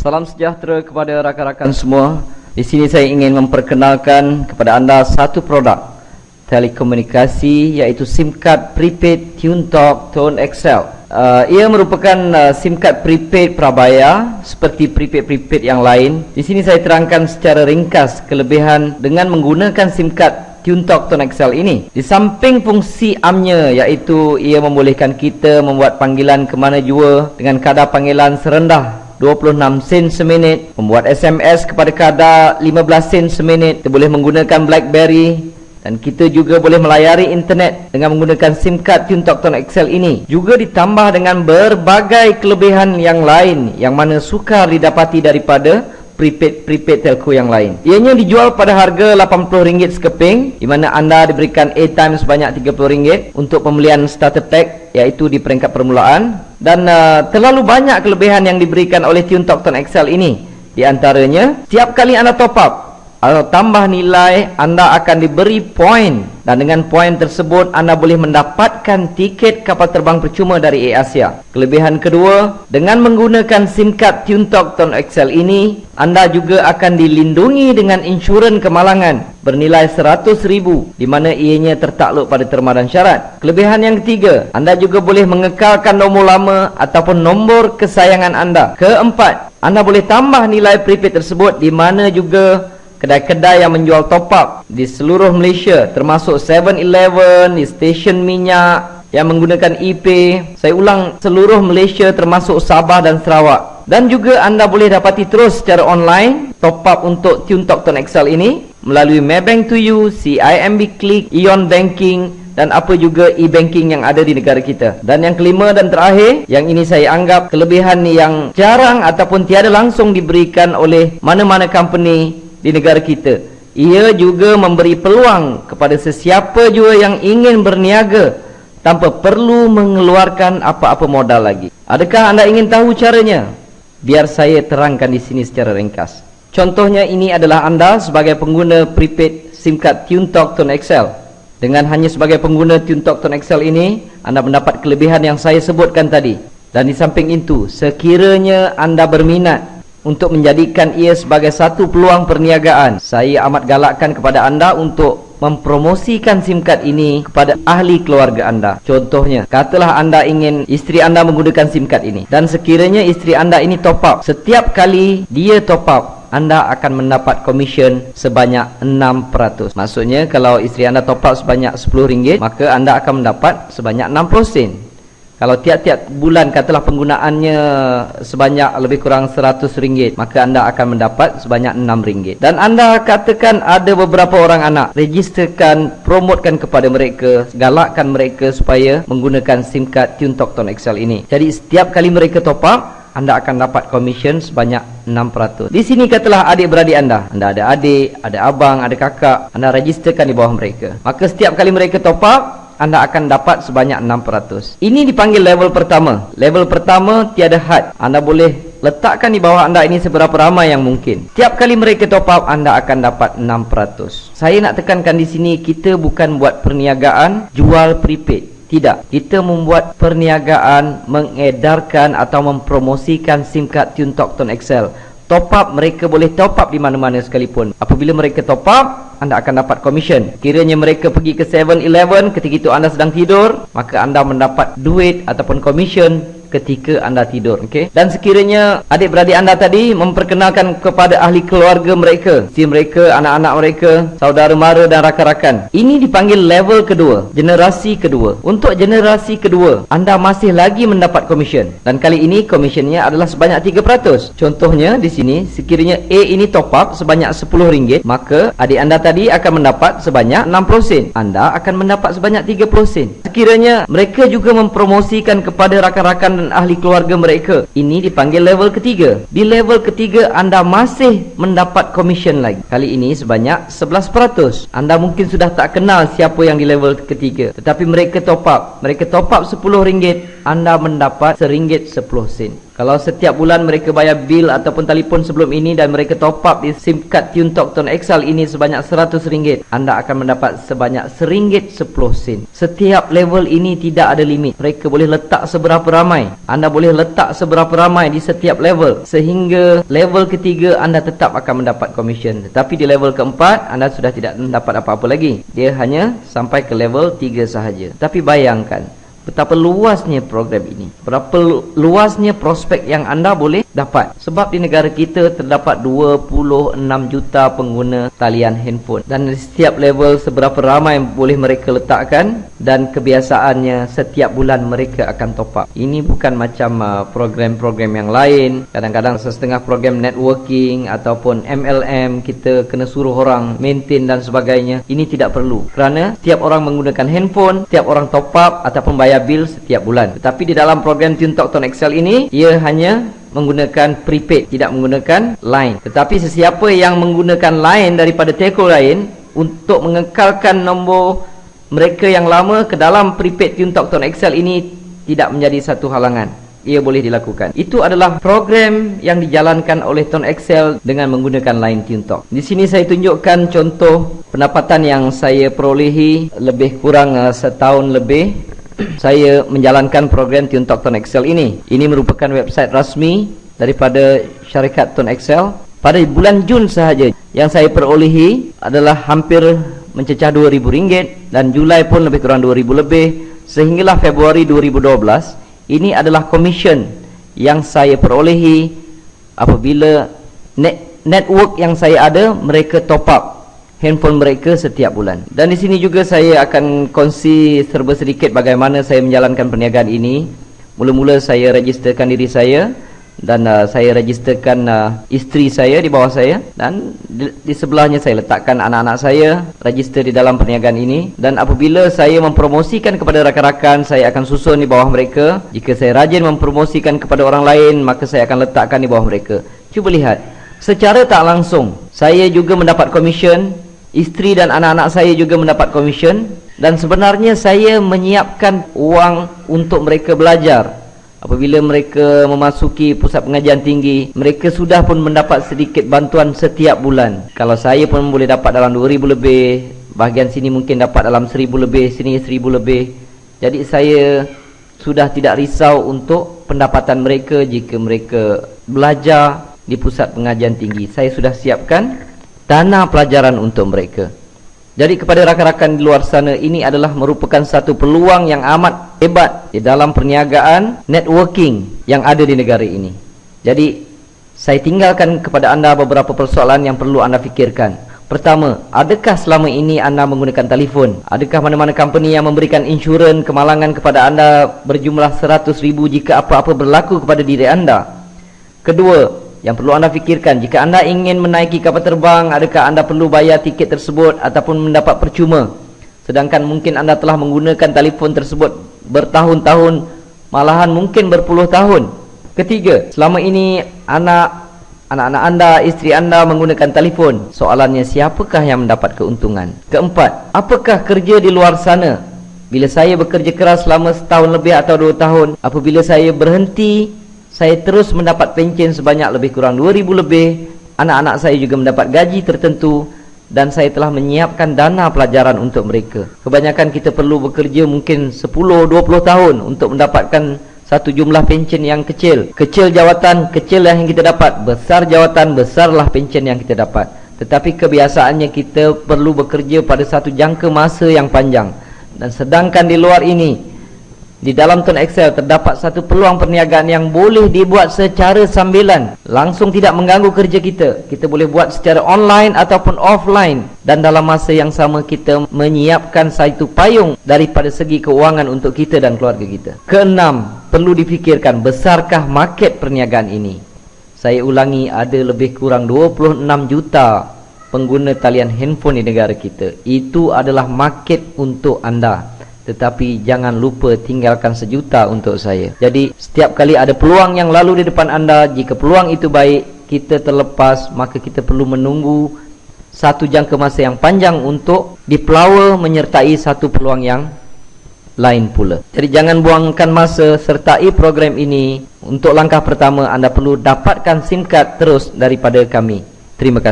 Salam sejahtera kepada rakan-rakan semua. Di sini saya ingin memperkenalkan kepada anda satu produk telekomunikasi, iaitu SIM card prepaid TuneTalk Tone XL. Ia merupakan SIM card prepaid prabayar seperti prepaid yang lain. Di sini saya terangkan secara ringkas kelebihan dengan menggunakan SIM card TuneTalk Tone XL ini. Di samping fungsi amnya, iaitu ia membolehkan kita membuat panggilan ke mana jua dengan kadar panggilan serendah 26 sen seminit, membuat SMS kepada kadar 15 sen seminit. Kita boleh menggunakan BlackBerry dan kita juga boleh melayari internet dengan menggunakan SIM card TuneTalk Tone XL ini. Juga ditambah dengan berbagai kelebihan yang lain yang mana sukar didapati daripada prepaid telco yang lain. Ianya dijual pada harga RM80 sekeping, di mana anda diberikan airtime sebanyak RM30 untuk pembelian starter pack, iaitu di peringkat permulaan. Dan terlalu banyak kelebihan yang diberikan oleh TuneTalk Tone XL ini. Di antaranya, setiap kali anda top up atau tambah nilai, anda akan diberi poin, dan dengan poin tersebut anda boleh mendapatkan tiket kapal terbang percuma dari Air Asia. Kelebihan kedua, dengan menggunakan SIM card TuneTalk Tone XL ini, anda juga akan dilindungi dengan insurans kemalangan bernilai RM100,000, di mana ianya tertakluk pada terma dan syarat. Kelebihan yang ketiga, anda juga boleh mengekalkan nombor lama ataupun nombor kesayangan anda. Keempat, anda boleh tambah nilai prepaid tersebut, di mana juga kedai-kedai yang menjual top up di seluruh Malaysia, termasuk 7-Eleven, di stesen minyak yang menggunakan ePay. Saya ulang, seluruh Malaysia termasuk Sabah dan Sarawak. Dan juga anda boleh dapati terus secara online top up untuk TuneTalk Tone XL ini melalui Maybank to You, CIMB Click, Ion Banking, dan apa juga e-banking yang ada di negara kita. Dan yang kelima dan terakhir, yang ini saya anggap kelebihan yang jarang ataupun tiada langsung diberikan oleh mana-mana company di negara kita. Ia juga memberi peluang kepada sesiapa jua yang ingin berniaga tanpa perlu mengeluarkan apa-apa modal lagi. Adakah anda ingin tahu caranya? Biar saya terangkan di sini secara ringkas. Contohnya, ini adalah anda sebagai pengguna prepaid SIM card TuneTalk Tone XL. Dengan hanya sebagai pengguna TuneTalk Tone XL ini, anda mendapat kelebihan yang saya sebutkan tadi. Dan di samping itu, sekiranya anda berminat untuk menjadikan ia sebagai satu peluang perniagaan, saya amat galakkan kepada anda untuk mempromosikan SIM card ini kepada ahli keluarga anda. Contohnya, katalah anda ingin isteri anda menggunakan SIM card ini, dan sekiranya isteri anda ini top up, setiap kali dia top up, anda akan mendapat komisen sebanyak 6%. Maksudnya, kalau isteri anda top up sebanyak RM10, maka anda akan mendapat sebanyak 60 sen. Kalau tiap-tiap bulan katalah penggunaannya sebanyak lebih kurang RM100, maka anda akan mendapat sebanyak RM6. Dan anda katakan ada beberapa orang anak, registerkan, promotekan kepada mereka, galakkan mereka supaya menggunakan SIM card TuneTalk Tone XL ini. Jadi setiap kali mereka top up, anda akan dapat komisen sebanyak 6%. Di sini katalah adik-beradik anda ada adik, ada abang, ada kakak, anda registerkan di bawah mereka. Maka setiap kali mereka top up, anda akan dapat sebanyak 6%. Ini dipanggil level pertama. Level pertama tiada had. Anda boleh letakkan di bawah anda ini seberapa ramai yang mungkin. Tiap kali mereka top up, anda akan dapat 6%. Saya nak tekankan di sini, kita bukan buat perniagaan jual prepaid. Tidak. Kita membuat perniagaan mengedarkan atau mempromosikan SIM card TuneTalk Tone XL. Top up, mereka boleh top up di mana-mana sekalipun. Apabila mereka top up, anda akan dapat komisen. Kiranya mereka pergi ke 7-Eleven ketika itu anda sedang tidur, maka anda mendapat duit ataupun komisen ketika anda tidur. Okay? Dan sekiranya adik-beradik anda tadi memperkenalkan kepada ahli keluarga mereka, si mereka, anak-anak mereka, saudara mara dan rakan-rakan, ini dipanggil level kedua, generasi kedua. Untuk generasi kedua, anda masih lagi mendapat komisen, dan kali ini komisionnya adalah sebanyak 3%. Contohnya di sini, sekiranya A ini top up sebanyak RM10, maka adik anda tadi akan mendapat sebanyak 60 sen. Anda akan mendapat sebanyak 30 sen. Sekiranya mereka juga mempromosikan kepada rakan-rakan dan ahli keluarga mereka, ini dipanggil level ketiga. Di level ketiga, anda masih mendapat komisen lagi. Kali ini sebanyak 11%. Anda mungkin sudah tak kenal siapa yang di level ketiga, tetapi mereka top up. Mereka top up RM10, anda mendapat RM1.10. Kalau setiap bulan mereka bayar bil ataupun telefon sebelum ini dan mereka top up di SIM card TuneTalk Tone XL ini sebanyak RM100, anda akan mendapat sebanyak RM1.10. Setiap level ini tidak ada limit. Mereka boleh letak seberapa ramai, anda boleh letak seberapa ramai di setiap level, sehingga level ketiga anda tetap akan mendapat komisen. Tetapi di level keempat anda sudah tidak mendapat apa-apa lagi. Dia hanya sampai ke level 3 sahaja. Tapi bayangkan betapa luasnya program ini, berapa luasnya prospek yang anda boleh dapat. Sebab di negara kita terdapat 26 juta pengguna talian handphone, dan di setiap level seberapa ramai boleh mereka letakkan, dan kebiasaannya setiap bulan mereka akan top up. Ini bukan macam program-program yang lain. Kadang-kadang setengah program networking ataupun MLM kita kena suruh orang maintain dan sebagainya. Ini tidak perlu, kerana setiap orang menggunakan handphone, setiap orang top up ataupun bayar bil setiap bulan. Tetapi di dalam program TuneTalk Tone XL ini, ia hanya menggunakan prepaid, tidak menggunakan line. Tetapi sesiapa yang menggunakan line daripada telco lain untuk mengekalkan nombor mereka yang lama ke dalam prepaid TuneTalk Tone XL ini tidak menjadi satu halangan. Ia boleh dilakukan. Itu adalah program yang dijalankan oleh Tone XL dengan menggunakan line TuneTalk. Di sini saya tunjukkan contoh pendapatan yang saya perolehi lebih kurang setahun lebih saya menjalankan program TuneTalk Tone XL ini. Ini merupakan website rasmi daripada syarikat Tone XL. Pada bulan Jun sahaja yang saya perolehi adalah hampir mencecah RM2,000, dan Julai pun lebih kurang RM2,000 lebih, sehinggalah Februari 2012. Ini adalah komisen yang saya perolehi apabila network yang saya ada mereka top up handphone mereka setiap bulan. Dan di sini juga saya akan kongsi serba sedikit bagaimana saya menjalankan perniagaan ini. Mula-mula saya registerkan diri saya, dan saya registerkan isteri saya di bawah saya, dan di sebelahnya saya letakkan anak-anak saya register di dalam perniagaan ini. Dan apabila saya mempromosikan kepada rakan-rakan, saya akan susun di bawah mereka. Jika saya rajin mempromosikan kepada orang lain, maka saya akan letakkan di bawah mereka. Cuba lihat, secara tak langsung saya juga mendapat komisen, isteri dan anak-anak saya juga mendapat komisen, dan sebenarnya saya menyiapkan uang untuk mereka belajar. Apabila mereka memasuki pusat pengajian tinggi, mereka sudah pun mendapat sedikit bantuan setiap bulan. Kalau saya pun boleh dapat dalam RM2,000 lebih, bahagian sini mungkin dapat dalam RM1,000 lebih, sini RM1,000 lebih. Jadi saya sudah tidak risau untuk pendapatan mereka jika mereka belajar di pusat pengajian tinggi. Saya sudah siapkan dana pelajaran untuk mereka. Jadi kepada rakan-rakan di luar sana, ini adalah merupakan satu peluang yang amat hebat di dalam perniagaan networking yang ada di negara ini. Jadi saya tinggalkan kepada anda beberapa persoalan yang perlu anda fikirkan. Pertama, adakah selama ini anda menggunakan telefon? Adakah mana-mana company yang memberikan insurans kemalangan kepada anda berjumlah RM100,000 jika apa-apa berlaku kepada diri anda? Kedua, yang perlu anda fikirkan, jika anda ingin menaiki kapal terbang, adakah anda perlu bayar tiket tersebut ataupun mendapat percuma? Sedangkan mungkin anda telah menggunakan telefon tersebut bertahun-tahun, malahan mungkin berpuluh tahun. Ketiga, selama ini anak-anak anda, isteri anda menggunakan telefon. Soalannya, siapakah yang mendapat keuntungan? Keempat, apakah kerja di luar sana? Bila saya bekerja keras selama setahun lebih atau 2 tahun, apabila saya berhenti, saya terus mendapat pencen sebanyak lebih kurang RM2,000 lebih. Anak-anak saya juga mendapat gaji tertentu, dan saya telah menyiapkan dana pelajaran untuk mereka. Kebanyakan kita perlu bekerja mungkin 10-20 tahun untuk mendapatkan satu jumlah pencen yang kecil. Kecil jawatan, kecil yang kita dapat. Besar jawatan, besarlah pencen yang kita dapat. Tetapi kebiasaannya kita perlu bekerja pada satu jangka masa yang panjang. Dan sedangkan di luar ini, di dalam Tone XL terdapat satu peluang perniagaan yang boleh dibuat secara sambilan, langsung tidak mengganggu kerja kita. Kita boleh buat secara online ataupun offline, dan dalam masa yang sama kita menyiapkan satu payung daripada segi keuangan untuk kita dan keluarga kita. Keenam, perlu difikirkan, besarkah market perniagaan ini? Saya ulangi, ada lebih kurang 26 juta pengguna talian handphone di negara kita. Itu adalah market untuk anda. Tetapi jangan lupa tinggalkan 1 juta untuk saya. Jadi setiap kali ada peluang yang lalu di depan anda, jika peluang itu baik, kita terlepas, maka kita perlu menunggu satu jangka masa yang panjang untuk dipelawa menyertai satu peluang yang lain pula. Jadi jangan buangkan masa, sertai program ini. Untuk langkah pertama, anda perlu dapatkan SIM card terus daripada kami. Terima kasih.